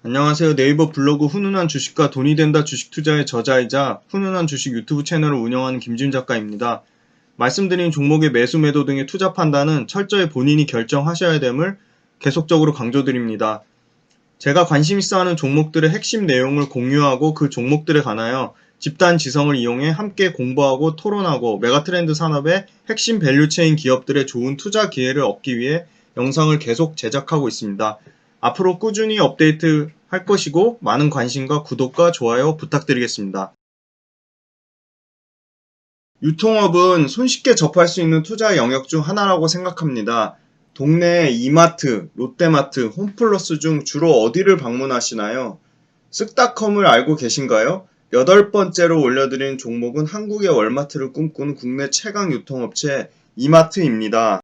안녕하세요. 네이버 블로그 훈훈한 주식과 돈이 된다 주식 투자의 저자이자 훈훈한 주식 유튜브 채널을 운영하는 김지훈 작가입니다. 말씀드린 종목의 매수 매도 등의 투자 판단은 철저히 본인이 결정하셔야 됨을 계속적으로 강조드립니다. 제가 관심 있어 하는 종목들의 핵심 내용을 공유하고 그 종목들에 관하여 집단 지성을 이용해 함께 공부하고 토론하고 메가트렌드 산업의 핵심 밸류체인 기업들의 좋은 투자 기회를 얻기 위해 영상을 계속 제작하고 있습니다. 앞으로 꾸준히 업데이트 할 것이고 많은 관심과 구독과 좋아요 부탁드리겠습니다. 유통업은 손쉽게 접할 수 있는 투자 영역 중 하나라고 생각합니다. 동네 이마트, 롯데마트, 홈플러스 중 주로 어디를 방문하시나요? 쓱닷컴을 알고 계신가요? 8번째로 올려드린 종목은 한국의 월마트를 꿈꾸는 국내 최강 유통업체 이마트입니다.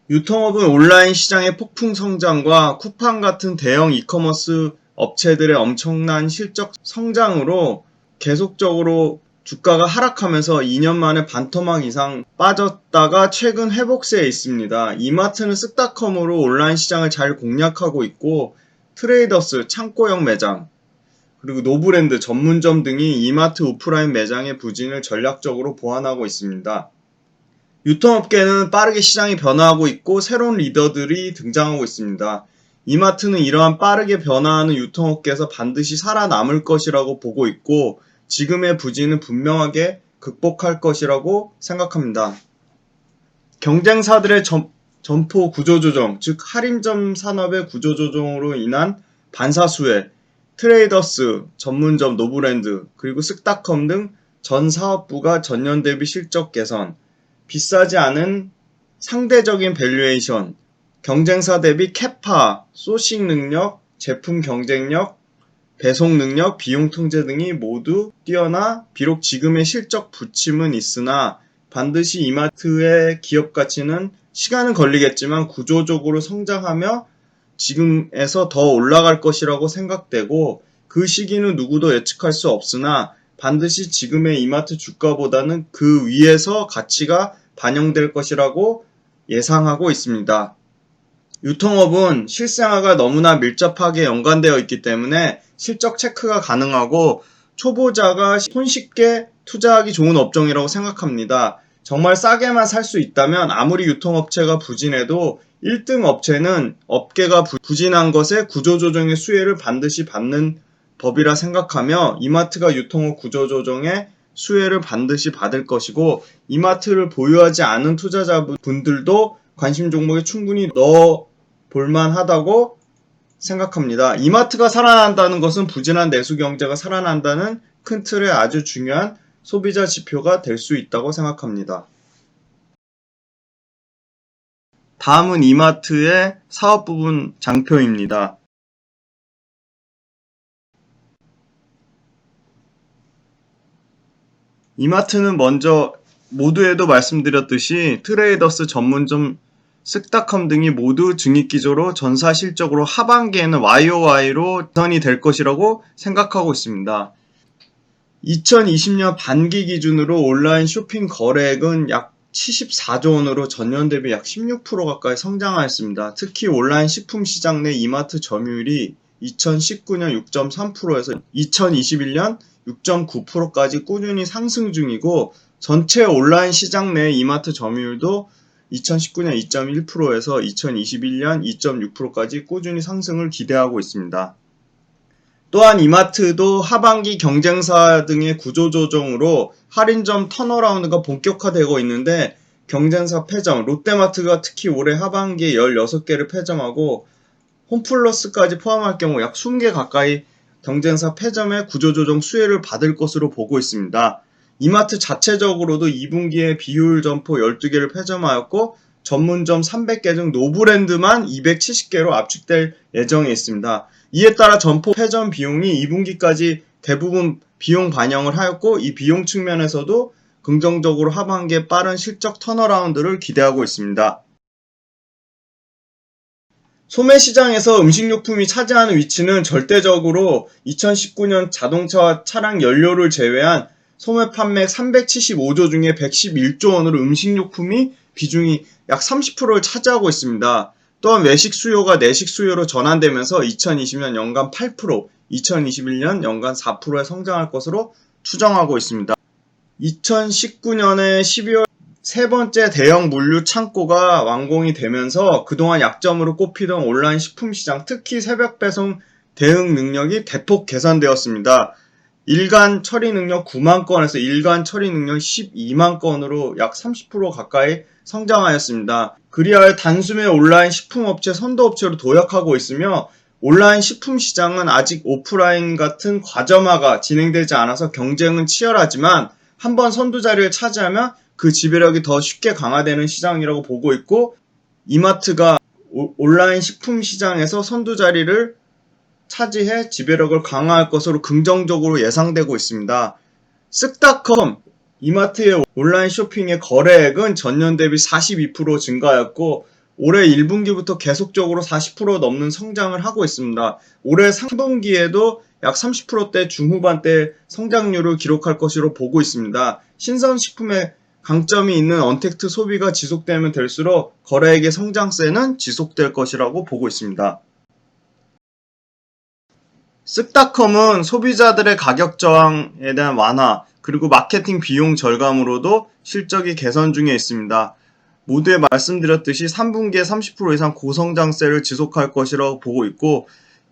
유통업은 온라인 시장의 폭풍 성장과 쿠팡 같은 대형 이커머스 업체들의 엄청난 실적 성장으로 계속적으로 주가가 하락하면서 2년 만에 반토막 이상 빠졌다가 최근 회복세에 있습니다. 이마트는 쓱닷컴으로 온라인 시장을 잘 공략하고 있고 트레이더스, 창고형 매장, 그리고 노브랜드 전문점 등이 이마트 오프라인 매장의 부진을 전략적으로 보완하고 있습니다. 유통업계는 빠르게 시장이 변화하고 있고 새로운 리더들이 등장하고 있습니다. 이마트는 이러한 빠르게 변화하는 유통업계에서 반드시 살아남을 것이라고 보고 있고 지금의 부진은 분명하게 극복할 것이라고 생각합니다. 경쟁사들의 점포 구조조정, 즉 할인점 산업의 구조조정으로 인한 반사수혜, 트레이더스, 전문점 노브랜드, 그리고 쓱닷컴 등 전 사업부가 전년 대비 실적 개선, 비싸지 않은 상대적인 밸류에이션, 경쟁사 대비 캐파, 소싱 능력, 제품 경쟁력, 배송 능력, 비용 통제 등이 모두 뛰어나 비록 지금의 실적 부침은 있으나 반드시 이마트의 기업 가치는 시간은 걸리겠지만 구조적으로 성장하며 지금에서 더 올라갈 것이라고 생각되고 그 시기는 누구도 예측할 수 없으나 반드시 지금의 이마트 주가보다는 그 위에서 가치가 반영될 것이라고 예상하고 있습니다. 유통업은 실생활과 너무나 밀접하게 연관되어 있기 때문에 실적 체크가 가능하고 초보자가 손쉽게 투자하기 좋은 업종이라고 생각합니다. 정말 싸게만 살 수 있다면 아무리 유통업체가 부진해도 1등 업체는 업계가 부진한 것에 구조조정의 수혜를 반드시 받는 법이라 생각하며 이마트가 유통업 구조조정의 수혜를 반드시 받을 것이고 이마트를 보유하지 않은 투자자분들도 관심 종목에 충분히 넣어 볼만하다고 생각합니다. 이마트가 살아난다는 것은 부진한 내수 경제가 살아난다는 큰 틀의 아주 중요한 소비자 지표가 될 수 있다고 생각합니다. 다음은 이마트의 사업 부분 장표입니다. 이마트는 먼저 모두에도 말씀드렸듯이 트레이더스 전문점 쓱닷컴 등이 모두 증익기조로 전사 실적으로 하반기에는 YOY로 개선이 될 것이라고 생각하고 있습니다. 2020년 반기 기준으로 온라인 쇼핑 거래액은 약 74조 원으로 전년 대비 약 16% 가까이 성장하였습니다. 특히 온라인 식품 시장 내 이마트 점유율이 2019년 6.3%에서 2021년 6.9%까지 꾸준히 상승 중이고 전체 온라인 시장 내 이마트 점유율도 2019년 2.1%에서 2021년 2.6%까지 꾸준히 상승을 기대하고 있습니다. 또한 이마트도 하반기 경쟁사 등의 구조조정으로 할인점 턴어라운드가 본격화되고 있는데 경쟁사 폐점, 롯데마트가 특히 올해 하반기에 16개를 폐점하고 홈플러스까지 포함할 경우 약 20개 가까이 경쟁사 폐점의 구조조정 수혜를 받을 것으로 보고 있습니다. 이마트 자체적으로도 2분기에 비효율 점포 12개를 폐점하였고 전문점 300개 중 노브랜드만 270개로 압축될 예정에 있습니다. 이에 따라 점포 폐점 비용이 2분기까지 대부분 비용 반영을 하였고 이 비용 측면에서도 긍정적으로 하반기에 빠른 실적 턴어라운드를 기대하고 있습니다. 소매 시장에서 음식료품이 차지하는 위치는 절대적으로 2019년 자동차와 차량 연료를 제외한 소매 판매 375조 중에 111조 원으로 음식료품이 비중이 약 30%를 차지하고 있습니다. 또한 외식 수요가 내식 수요로 전환되면서 2020년 연간 8%, 2021년 연간 4%에 성장할 것으로 추정하고 있습니다. 2019년에 12월 세 번째 대형 물류 창고가 완공이 되면서 그동안 약점으로 꼽히던 온라인 식품 시장, 특히 새벽 배송 대응 능력이 대폭 개선되었습니다. 일간 처리 능력 9만 건에서 일간 처리 능력 12만 건으로 약 30% 가까이 성장하였습니다. 그리하여 단숨에 온라인 식품업체 선도업체로 도약하고 있으며 온라인 식품 시장은 아직 오프라인 같은 과점화가 진행되지 않아서 경쟁은 치열하지만 한번 선두 자리를 차지하면 그 지배력이 더 쉽게 강화되는 시장이라고 보고 있고, 이마트가 온라인 식품 시장에서 선두 자리를 차지해 지배력을 강화할 것으로 긍정적으로 예상되고 있습니다. 쓱닷컴, 이마트의 온라인 쇼핑의 거래액은 전년 대비 42% 증가하였고 올해 1분기부터 계속적으로 40% 넘는 성장을 하고 있습니다. 올해 3분기에도 약 30%대 중후반대 성장률을 기록할 것으로 보고 있습니다. 신선식품의 강점이 있는 언택트 소비가 지속되면 될수록 거래액의 성장세는 지속될 것이라고 보고 있습니다. 쓱닷컴은 소비자들의 가격 저항에 대한 완화, 그리고 마케팅 비용 절감으로도 실적이 개선 중에 있습니다. 모두에 말씀드렸듯이 3분기에 30% 이상 고성장세를 지속할 것이라고 보고 있고,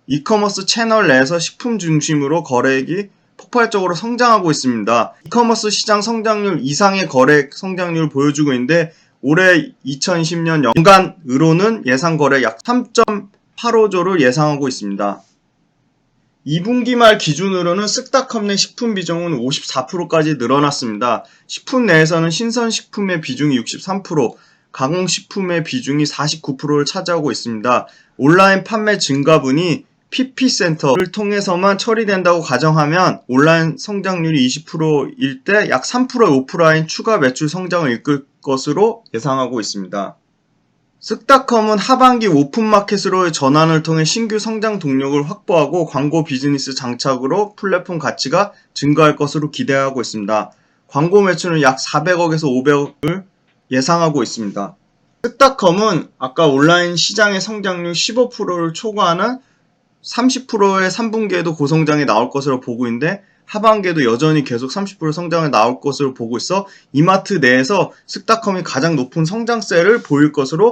이커머스 채널 내에서 식품 중심으로 거래액이 폭발적으로 성장하고 있습니다. 이커머스 시장 성장률 이상의 거래액 성장률을 보여주고 있는데 올해 2020년 연간으로는 예상 거래액 약 3.85조를 예상하고 있습니다. 2분기 말 기준으로는 쓱닷컴 내 식품 비중은 54%까지 늘어났습니다. 식품 내에서는 신선식품의 비중이 63%, 가공식품의 비중이 49%를 차지하고 있습니다. 온라인 판매 증가분이 PP센터를 통해서만 처리된다고 가정하면 온라인 성장률이 20%일 때 약 3%의 오프라인 추가 매출 성장을 이끌 것으로 예상하고 있습니다. 쓱닷컴은 하반기 오픈마켓으로의 전환을 통해 신규 성장 동력을 확보하고 광고 비즈니스 장착으로 플랫폼 가치가 증가할 것으로 기대하고 있습니다. 광고 매출은 약 400억에서 500억을 예상하고 있습니다. 쓱닷컴은 아까 온라인 시장의 성장률 15%를 초과하는 30%의 3분기에도 고성장이 나올 것으로 보고 있는데 하반기에도 여전히 계속 30% 성장이 나올 것으로 보고 있어 이마트 내에서 쓱닷컴이 가장 높은 성장세를 보일 것으로,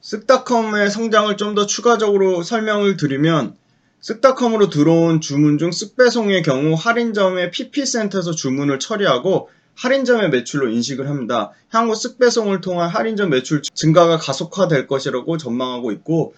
쓱닷컴의 성장을 좀 더 추가적으로 설명을 드리면 쓱닷컴으로 들어온 주문 중 쓱배송의 경우 할인점의 PP센터에서 주문을 처리하고 할인점의 매출로 인식을 합니다. 향후 쓱배송을 통한 할인점 매출 증가가 가속화될 것이라고 전망하고 있고,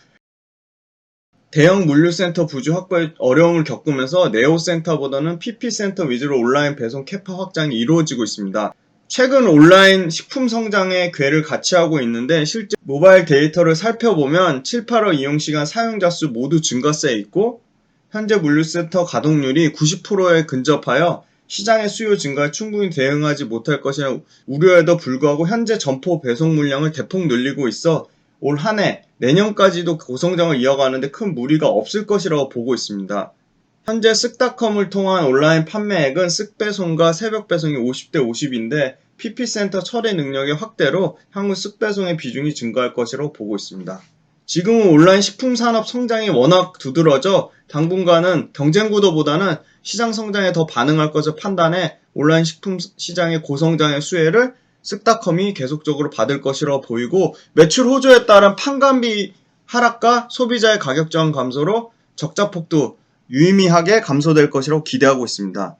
대형 물류센터 부지 확보에 어려움을 겪으면서 네오센터보다는 PP센터 위주로 온라인 배송 캐파 확장이 이루어지고 있습니다. 최근 온라인 식품 성장에 궤를 같이 하고 있는데 실제 모바일 데이터를 살펴보면 7, 8월 이용시간 사용자 수 모두 증가세에 있고 현재 물류센터 가동률이 90%에 근접하여 시장의 수요 증가에 충분히 대응하지 못할 것이라는 우려에도 불구하고 현재 점포 배송 물량을 대폭 늘리고 있어 올 한 해 내년까지도 고성장을 이어가는데 큰 무리가 없을 것이라고 보고 있습니다. 현재 쓱닷컴을 통한 온라인 판매액은 쓱배송과 새벽배송이 50대 50인데 PP센터 처리 능력의 확대로 향후 쓱배송의 비중이 증가할 것이라고 보고 있습니다. 지금은 온라인 식품 산업 성장이 워낙 두드러져 당분간은 경쟁 구도보다는 시장 성장에 더 반응할 것을 판단해 온라인 식품 시장의 고성장의 수혜를 쓱닷컴이 계속적으로 받을 것이라고 보이고, 매출 호조에 따른 판관비 하락과 소비자의 가격 저항 감소로 적자폭도 유의미하게 감소될 것이라고 기대하고 있습니다.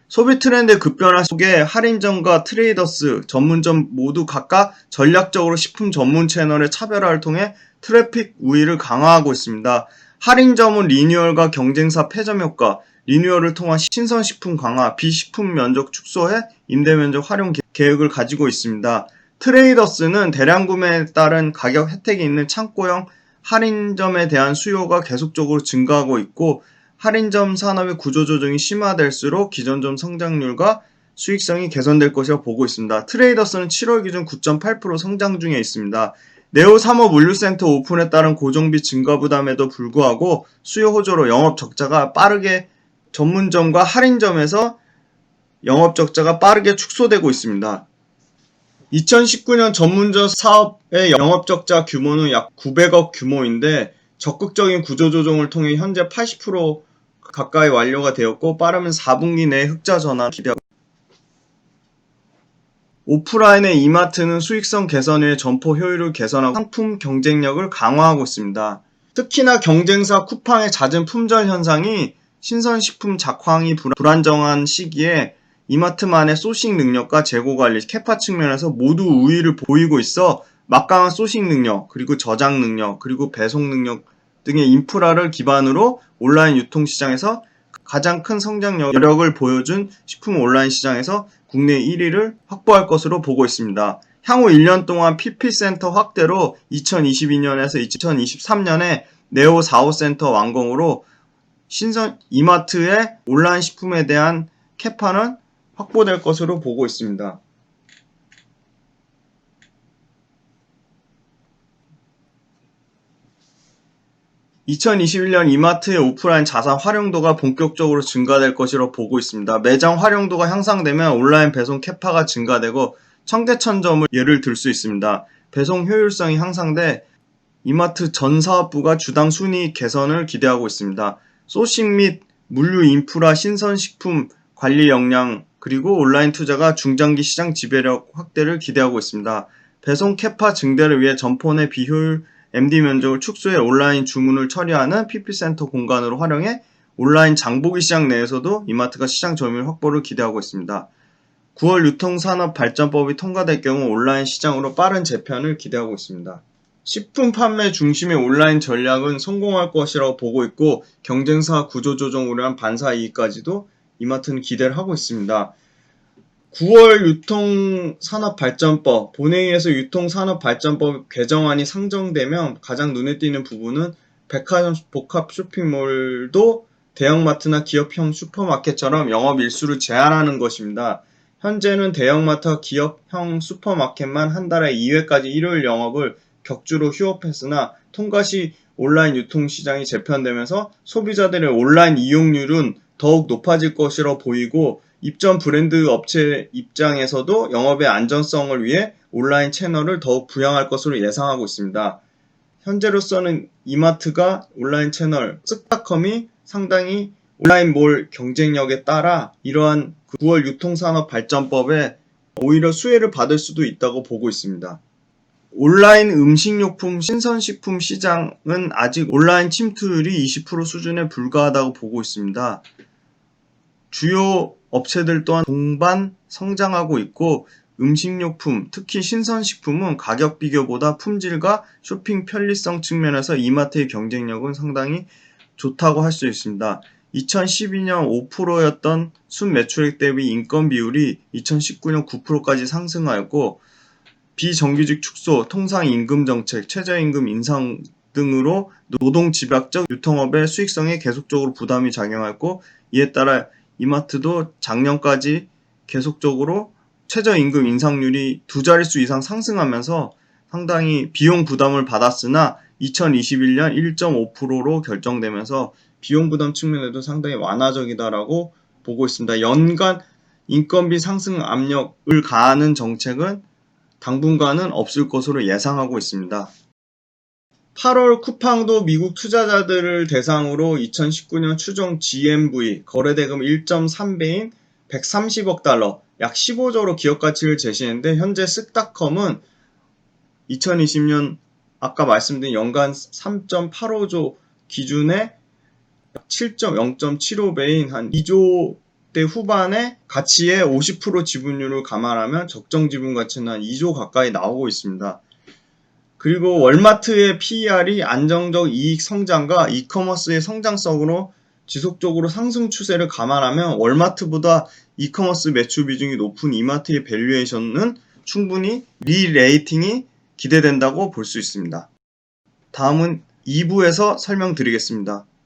소비 트렌드의 급변화 속에 할인점과 트레이더스, 전문점 모두 각각 전략적으로 식품 전문 채널의 차별화를 통해 트래픽 우위를 강화하고 있습니다. 할인점은 리뉴얼과 경쟁사 패점 효과, 리뉴얼을 통한 신선식품 강화, 비식품 면적 축소해 임대 면적 활용 계획을 가지고 있습니다. 트레이더스는 대량 구매에 따른 가격 혜택이 있는 창고형 할인점에 대한 수요가 계속적으로 증가하고 있고, 할인점 산업의 구조조정이 심화될수록 기존점 성장률과 수익성이 개선될 것이라고 보고 있습니다. 트레이더스는 7월 기준 9.8% 성장 중에 있습니다. 네오 3호 물류센터 오픈에 따른 고정비 증가 부담에도 불구하고 수요 호조로 영업 적자가 빠르게 전문점과 할인점에서 영업 적자가 빠르게 축소되고 있습니다. 2019년 전문점 사업의 영업적자 규모는 약 900억 규모인데 적극적인 구조조정을 통해 현재 80% 가까이 완료가 되었고 빠르면 4분기 내에 흑자 전환 기대하고 있습니다. 오프라인의 이마트는 수익성 개선 외에 점포 효율을 개선하고 상품 경쟁력을 강화하고 있습니다. 특히나 경쟁사 쿠팡의 잦은 품절 현상이 신선식품 작황이 불안정한 시기에 이마트만의 소싱 능력과 재고 관리, 캐파 측면에서 모두 우위를 보이고 있어 막강한 소싱 능력, 그리고 저장 능력, 그리고 배송 능력 등의 인프라를 기반으로 온라인 유통시장에서 가장 큰 성장 여력을 보여준 식품 온라인 시장에서 국내 1위를 확보할 것으로 보고 있습니다. 향후 1년 동안 PP센터 확대로 2022년에서 2023년에 네오 4호센터 완공으로 신선 이마트의 온라인 식품에 대한 캐파는 확보될 것으로 보고 있습니다. (2021년) 이마트의 오프라인 자산 활용도가 본격적으로 증가될 것으로 보고 있습니다. 매장 활용도가 향상되면 온라인 배송 캐파가 증가되고 청계천점을 예를 들 수 있습니다. 배송 효율성이 향상돼 이마트 전 사업부가 주당 순이익 개선을 기대하고 있습니다. 소싱 및 물류 인프라, 신선식품 관리 역량, 그리고 온라인 투자가 중장기 시장 지배력 확대를 기대하고 있습니다. 배송 캐파 증대를 위해 점포 내 비효율 MD 면적을 축소해 온라인 주문을 처리하는 PP센터 공간으로 활용해 온라인 장보기 시장 내에서도 이마트가 시장 점유율 확보를 기대하고 있습니다. 9월 유통산업발전법이 통과될 경우 온라인 시장으로 빠른 재편을 기대하고 있습니다. 식품 판매 중심의 온라인 전략은 성공할 것이라고 보고 있고 경쟁사 구조조정으로 한 반사 이익까지도 이마트는 기대를 하고 있습니다. 9월 유통산업발전법, 본회의에서 유통산업발전법 개정안이 상정되면 가장 눈에 띄는 부분은 백화점 복합 쇼핑몰도 대형마트나 기업형 슈퍼마켓처럼 영업 일수를 제한하는 것입니다. 현재는 대형마트와 기업형 슈퍼마켓만 한 달에 2회까지 일요일 영업을 격주로 휴업했으나 통과 시 온라인 유통시장이 재편되면서 소비자들의 온라인 이용률은 더욱 높아질 것이라 보이고 입점 브랜드 업체 입장에서도 영업의 안전성을 위해 온라인 채널을 더욱 부양할 것으로 예상하고 있습니다. 현재로서는 이마트가 온라인 채널 쓱닷컴이 상당히 온라인몰 경쟁력에 따라 이러한 9월 유통산업발전법에 오히려 수혜를 받을 수도 있다고 보고 있습니다. 온라인 음식료품, 신선식품 시장은 아직 온라인 침투율이 20% 수준에 불과하다고 보고 있습니다. 주요 업체들 또한 동반 성장하고 있고 음식료품, 특히 신선식품은 가격 비교보다 품질과 쇼핑 편리성 측면에서 이마트의 경쟁력은 상당히 좋다고 할 수 있습니다. 2012년 5%였던 순매출액 대비 인건 비율이 2019년 9%까지 상승하였고 비정규직 축소, 통상임금 정책, 최저임금 인상 등으로 노동집약적 유통업의 수익성에 계속적으로 부담이 작용하였고 이에 따라 이마트도 작년까지 계속적으로 최저임금 인상률이 두 자릿수 이상 상승하면서 상당히 비용 부담을 받았으나 2021년 1.5%로 결정되면서 비용 부담 측면에도 상당히 완화적이다라고 보고 있습니다. 연간 인건비 상승 압력을 가하는 정책은 당분간은 없을 것으로 예상하고 있습니다. 8월 쿠팡도 미국 투자자들을 대상으로 2019년 추정 GMV 거래대금 1.3배인 130억 달러, 약 15조로 기업가치를 제시했는데 현재 쓱닷컴은 2020년 아까 말씀드린 연간 3.85조 기준에 0.75배인 한 2조대 후반의 가치의 50% 지분율을 감안하면 적정 지분 가치는 한 2조 가까이 나오고 있습니다. 그리고 월마트의 PER이 안정적 이익 성장과 이커머스의 성장성으로 지속적으로 상승 추세를 감안하면 월마트보다 이커머스 매출 비중이 높은 이마트의 밸류에이션은 충분히 리레이팅이 기대된다고 볼 수 있습니다. 다음은 2부에서 설명드리겠습니다.